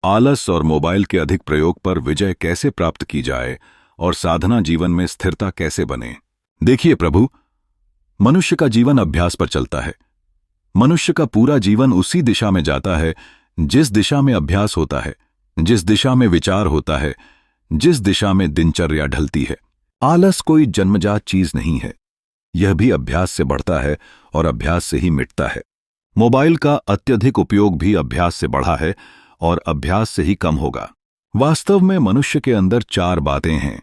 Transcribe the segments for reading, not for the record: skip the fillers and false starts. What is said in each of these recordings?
आलस और मोबाइल के अधिक प्रयोग पर विजय कैसे प्राप्त की जाए और साधना जीवन में स्थिरता कैसे बने। देखिए प्रभु, मनुष्य का जीवन अभ्यास पर चलता है। मनुष्य का पूरा जीवन उसी दिशा में जाता है जिस दिशा में अभ्यास होता है, जिस दिशा में विचार होता है, जिस दिशा में दिनचर्या ढलती है। आलस कोई जन्मजात चीज नहीं है, यह भी अभ्यास से बढ़ता है और अभ्यास से ही मिटता है। मोबाइल का अत्यधिक उपयोग भी अभ्यास से बढ़ा है और अभ्यास से ही कम होगा। वास्तव में मनुष्य के अंदर 4 बातें हैं: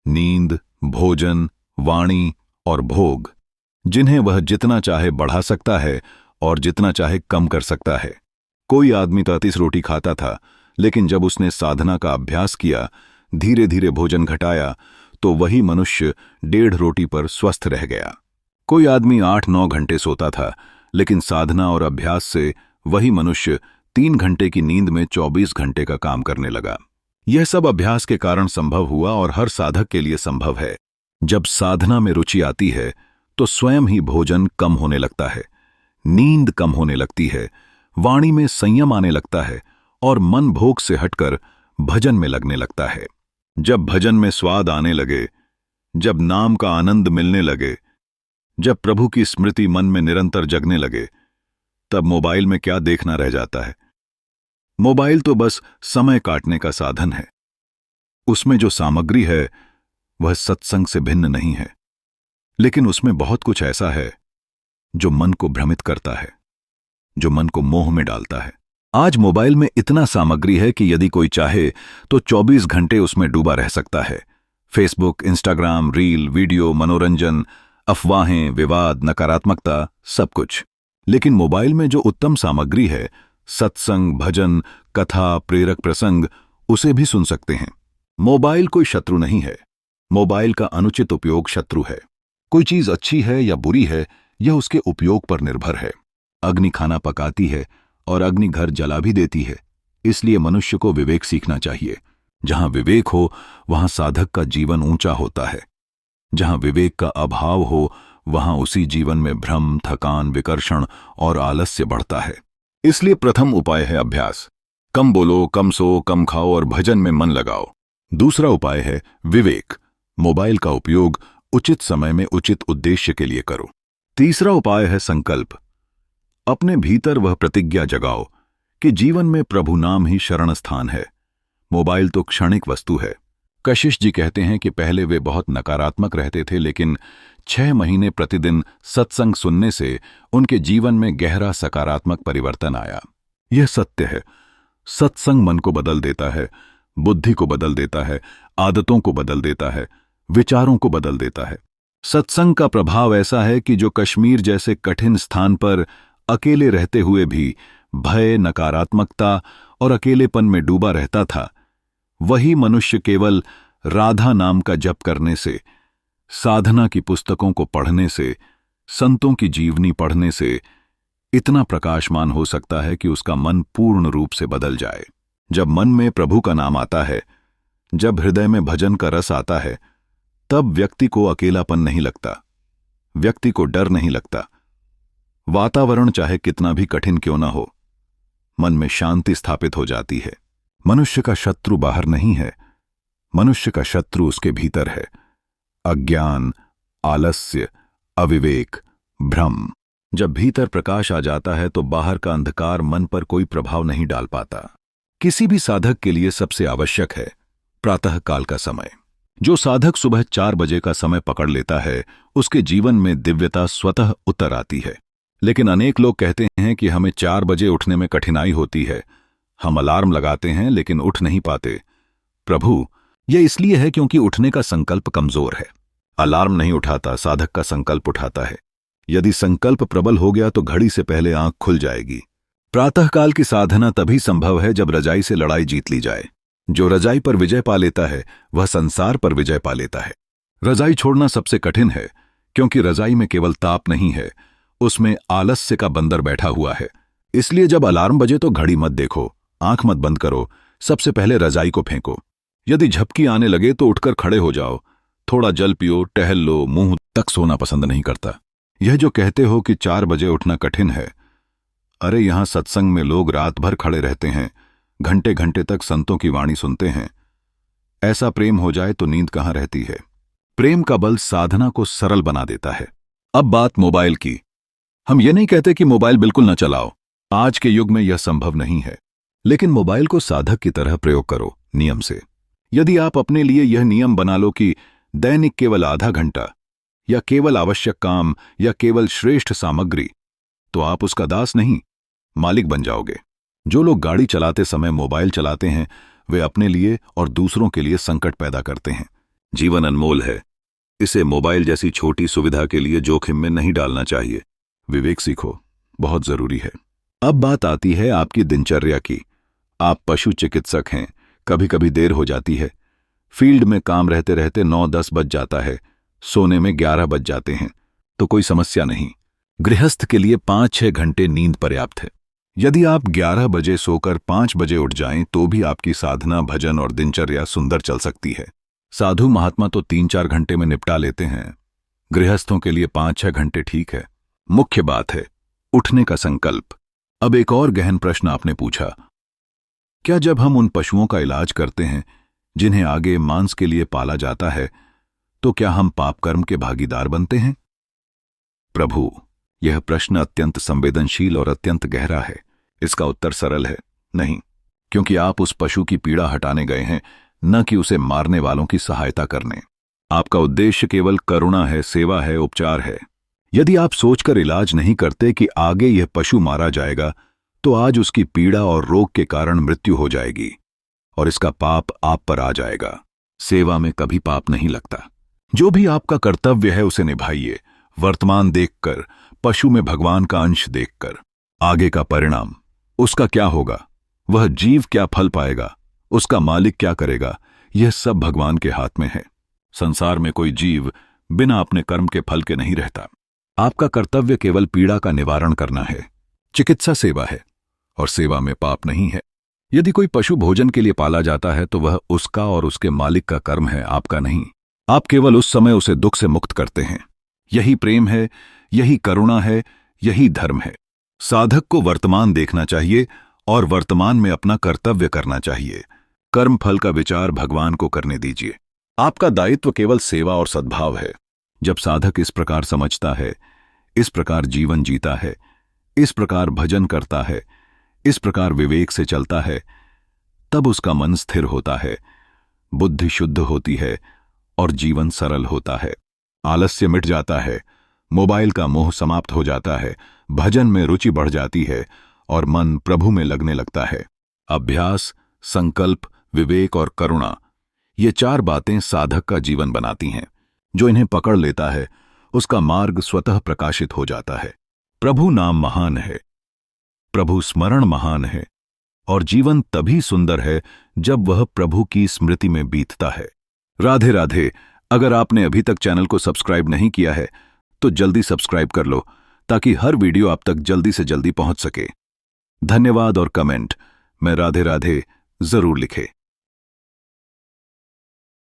नींद, भोजन, वाणी और भोग, जिन्हें वह जितना चाहे बढ़ा सकता है और जितना चाहे कम कर सकता है। कोई आदमी 33 रोटी खाता था, लेकिन जब उसने साधना का अभ्यास किया, धीरे धीरे भोजन घटाया, तो वही मनुष्य 1.5 रोटी पर स्वस्थ रह गया। कोई आदमी 8-9 घंटे सोता था, लेकिन साधना और अभ्यास से वही मनुष्य 3 घंटे की नींद में 24 घंटे का काम करने लगा। यह सब अभ्यास के कारण संभव हुआ और हर साधक के लिए संभव है। जब साधना में रुचि आती है तो स्वयं ही भोजन कम होने लगता है, नींद कम होने लगती है, वाणी में संयम आने लगता है और मन भोग से हटकर भजन में लगने लगता है। जब भजन में स्वाद आने लगे, जब नाम का आनंद मिलने लगे, जब प्रभु की स्मृति मन में निरंतर जगने लगे, तब मोबाइल में क्या देखना रह जाता है। मोबाइल तो बस समय काटने का साधन है। उसमें जो सामग्री है वह सत्संग से भिन्न नहीं है, लेकिन उसमें बहुत कुछ ऐसा है जो मन को भ्रमित करता है, जो मन को मोह में डालता है। आज मोबाइल में इतना सामग्री है कि यदि कोई चाहे तो 24 घंटे उसमें डूबा रह सकता है। फेसबुक, इंस्टाग्राम, रील, वीडियो, मनोरंजन, अफवाहें, विवाद, नकारात्मकता, सब कुछ। लेकिन मोबाइल में जो उत्तम सामग्री है, सत्संग, भजन, कथा, प्रेरक प्रसंग, उसे भी सुन सकते हैं। मोबाइल कोई शत्रु नहीं है, मोबाइल का अनुचित उपयोग शत्रु है। कोई चीज अच्छी है या बुरी है, यह उसके उपयोग पर निर्भर है। अग्नि खाना पकाती है और अग्नि घर जला भी देती है। इसलिए मनुष्य को विवेक सीखना चाहिए। जहां विवेक हो वहां साधक का जीवन ऊंचा होता है। जहां विवेक का अभाव हो वहां उसी जीवन में भ्रम, थकान, विकर्षण और आलस्य बढ़ता है। इसलिए प्रथम उपाय है अभ्यास। कम बोलो, कम सो, कम खाओ और भजन में मन लगाओ। दूसरा उपाय है विवेक। मोबाइल का उपयोग उचित समय में उचित उद्देश्य के लिए करो। तीसरा उपाय है संकल्प। अपने भीतर वह प्रतिज्ञा जगाओ कि जीवन में प्रभु नाम ही शरण स्थान है। मोबाइल तो क्षणिक वस्तु है। कशिश जी कहते हैं कि पहले वे बहुत नकारात्मक रहते थे, लेकिन 6 महीने प्रतिदिन सत्संग सुनने से उनके जीवन में गहरा सकारात्मक परिवर्तन आया। यह सत्य है। सत्संग मन को बदल देता है, बुद्धि को बदल देता है, आदतों को बदल देता है, विचारों को बदल देता है। सत्संग का प्रभाव ऐसा है कि जो कश्मीर जैसे कठिन स्थान पर अकेले रहते हुए भी भय, नकारात्मकता और अकेलेपन में डूबा रहता था, वही मनुष्य केवल राधा नाम का जप करने से, साधना की पुस्तकों को पढ़ने से, संतों की जीवनी पढ़ने से इतना प्रकाशमान हो सकता है कि उसका मन पूर्ण रूप से बदल जाए। जब मन में प्रभु का नाम आता है, जब हृदय में भजन का रस आता है, तब व्यक्ति को अकेलापन नहीं लगता, व्यक्ति को डर नहीं लगता। वातावरण चाहे कितना भी कठिन क्यों ना हो, मन में शांति स्थापित हो जाती है। मनुष्य का शत्रु बाहर नहीं है, मनुष्य का शत्रु उसके भीतर है। अज्ञान, आलस्य, अविवेक, भ्रम। जब भीतर प्रकाश आ जाता है तो बाहर का अंधकार मन पर कोई प्रभाव नहीं डाल पाता। किसी भी साधक के लिए सबसे आवश्यक है प्रातः काल का समय। जो साधक सुबह 4 बजे का समय पकड़ लेता है, उसके जीवन में दिव्यता स्वतः उतर आती है। लेकिन अनेक लोग कहते हैं कि हमें 4 बजे उठने में कठिनाई होती है, हम अलार्म लगाते हैं लेकिन उठ नहीं पाते। प्रभु, यह इसलिए है क्योंकि उठने का संकल्प कमजोर है। अलार्म नहीं उठाता, साधक का संकल्प उठाता है। यदि संकल्प प्रबल हो गया तो घड़ी से पहले आंख खुल जाएगी। प्रातःकाल की साधना तभी संभव है जब रजाई से लड़ाई जीत ली जाए। जो रजाई पर विजय पा लेता है वह संसार पर विजय पा लेता है। रजाई छोड़ना सबसे कठिन है, क्योंकि रजाई में केवल ताप नहीं है, उसमें आलस्य का बंदर बैठा हुआ है। इसलिए जब अलार्म बजे तो घड़ी मत देखो, आंख मत बंद करो, सबसे पहले रजाई को फेंको। यदि झपकी आने लगे तो उठकर खड़े हो जाओ, थोड़ा जल पियो, टहल लो। मुंह तक सोना पसंद नहीं करता। यह जो कहते हो कि 4 बजे उठना कठिन है, अरे यहां सत्संग में लोग रात भर खड़े रहते हैं, घंटे घंटे तक संतों की वाणी सुनते हैं। ऐसा प्रेम हो जाए तो नींद कहाँ रहती है। प्रेम का बल साधना को सरल बना देता है। अब बात मोबाइल की। हम ये नहीं कहते कि मोबाइल बिल्कुल न चलाओ, आज के युग में यह संभव नहीं है। लेकिन मोबाइल को साधक की तरह प्रयोग करो, नियम से। यदि आप अपने लिए यह नियम बना लो कि दैनिक केवल आधा घंटा, या केवल आवश्यक काम, या केवल श्रेष्ठ सामग्री, तो आप उसका दास नहीं, मालिक बन जाओगे। जो लोग गाड़ी चलाते समय मोबाइल चलाते हैं, वे अपने लिए और दूसरों के लिए संकट पैदा करते हैं। जीवन अनमोल है, इसे मोबाइल जैसी छोटी सुविधा के लिए जोखिम में नहीं डालना चाहिए। विवेक सीखो, बहुत जरूरी है। अब बात आती है आपकी दिनचर्या की। आप पशु चिकित्सक हैं, कभी कभी देर हो जाती है। फील्ड में काम रहते रहते 9-10 बज जाता है, सोने में 11 बज जाते हैं, तो कोई समस्या नहीं। गृहस्थ के लिए 5-6 घंटे नींद पर्याप्त है। यदि आप 11 बजे सोकर 5 बजे उठ जाएं तो भी आपकी साधना, भजन और दिनचर्या सुंदर चल सकती है। साधु महात्मा तो 3-4 घंटे में निपटा लेते हैं, गृहस्थों के लिए 5-6 घंटे ठीक है। मुख्य बात है उठने का संकल्प। अब एक और गहन प्रश्न आपने पूछा, क्या जब हम उन पशुओं का इलाज करते हैं जिन्हें आगे मांस के लिए पाला जाता है, तो क्या हम पाप कर्म के भागीदार बनते हैं? प्रभु, यह प्रश्न अत्यंत संवेदनशील और अत्यंत गहरा है। इसका उत्तर सरल है, नहीं, क्योंकि आप उस पशु की पीड़ा हटाने गए हैं, न कि उसे मारने वालों की सहायता करने। आपका उद्देश्य केवल करुणा है, सेवा है, उपचार है। यदि आप सोचकर इलाज नहीं करते कि आगे यह पशु मारा जाएगा, तो आज उसकी पीड़ा और रोग के कारण मृत्यु हो जाएगी और इसका पाप आप पर आ जाएगा। सेवा में कभी पाप नहीं लगता। जो भी आपका कर्तव्य है उसे निभाइए, वर्तमान देखकर, पशु में भगवान का अंश देखकर। आगे का परिणाम, उसका क्या होगा, वह जीव क्या फल पाएगा, उसका मालिक क्या करेगा, यह सब भगवान के हाथ में है। संसार में कोई जीव बिना अपने कर्म के फल के नहीं रहता। आपका कर्तव्य केवल पीड़ा का निवारण करना है। चिकित्सा सेवा है और सेवा में पाप नहीं है। यदि कोई पशु भोजन के लिए पाला जाता है तो वह उसका और उसके मालिक का कर्म है, आपका नहीं। आप केवल उस समय उसे दुख से मुक्त करते हैं। यही प्रेम है, यही करुणा है, यही धर्म है। साधक को वर्तमान देखना चाहिए और वर्तमान में अपना कर्तव्य करना चाहिए। कर्म फल का विचार भगवान को करने दीजिए। आपका दायित्व केवल सेवा और सद्भाव है। जब साधक इस प्रकार समझता है, इस प्रकार जीवन जीता है, इस प्रकार भजन करता है, इस प्रकार विवेक से चलता है, तब उसका मन स्थिर होता है, बुद्धि शुद्ध होती है और जीवन सरल होता है। आलस्य मिट जाता है, मोबाइल का मोह समाप्त हो जाता है, भजन में रुचि बढ़ जाती है और मन प्रभु में लगने लगता है। अभ्यास, संकल्प, विवेक और करुणा, ये 4 बातें साधक का जीवन बनाती हैं। जो इन्हें पकड़ लेता है उसका मार्ग स्वतः प्रकाशित हो जाता है। प्रभु नाम महान है, प्रभु स्मरण महान है और जीवन तभी सुंदर है जब वह प्रभु की स्मृति में बीतता है। राधे राधे। अगर आपने अभी तक चैनल को सब्सक्राइब नहीं किया है तो जल्दी सब्सक्राइब कर लो ताकि हर वीडियो आप तक जल्दी से जल्दी पहुंच सके। धन्यवाद और कमेंट में राधे राधे जरूर लिखें।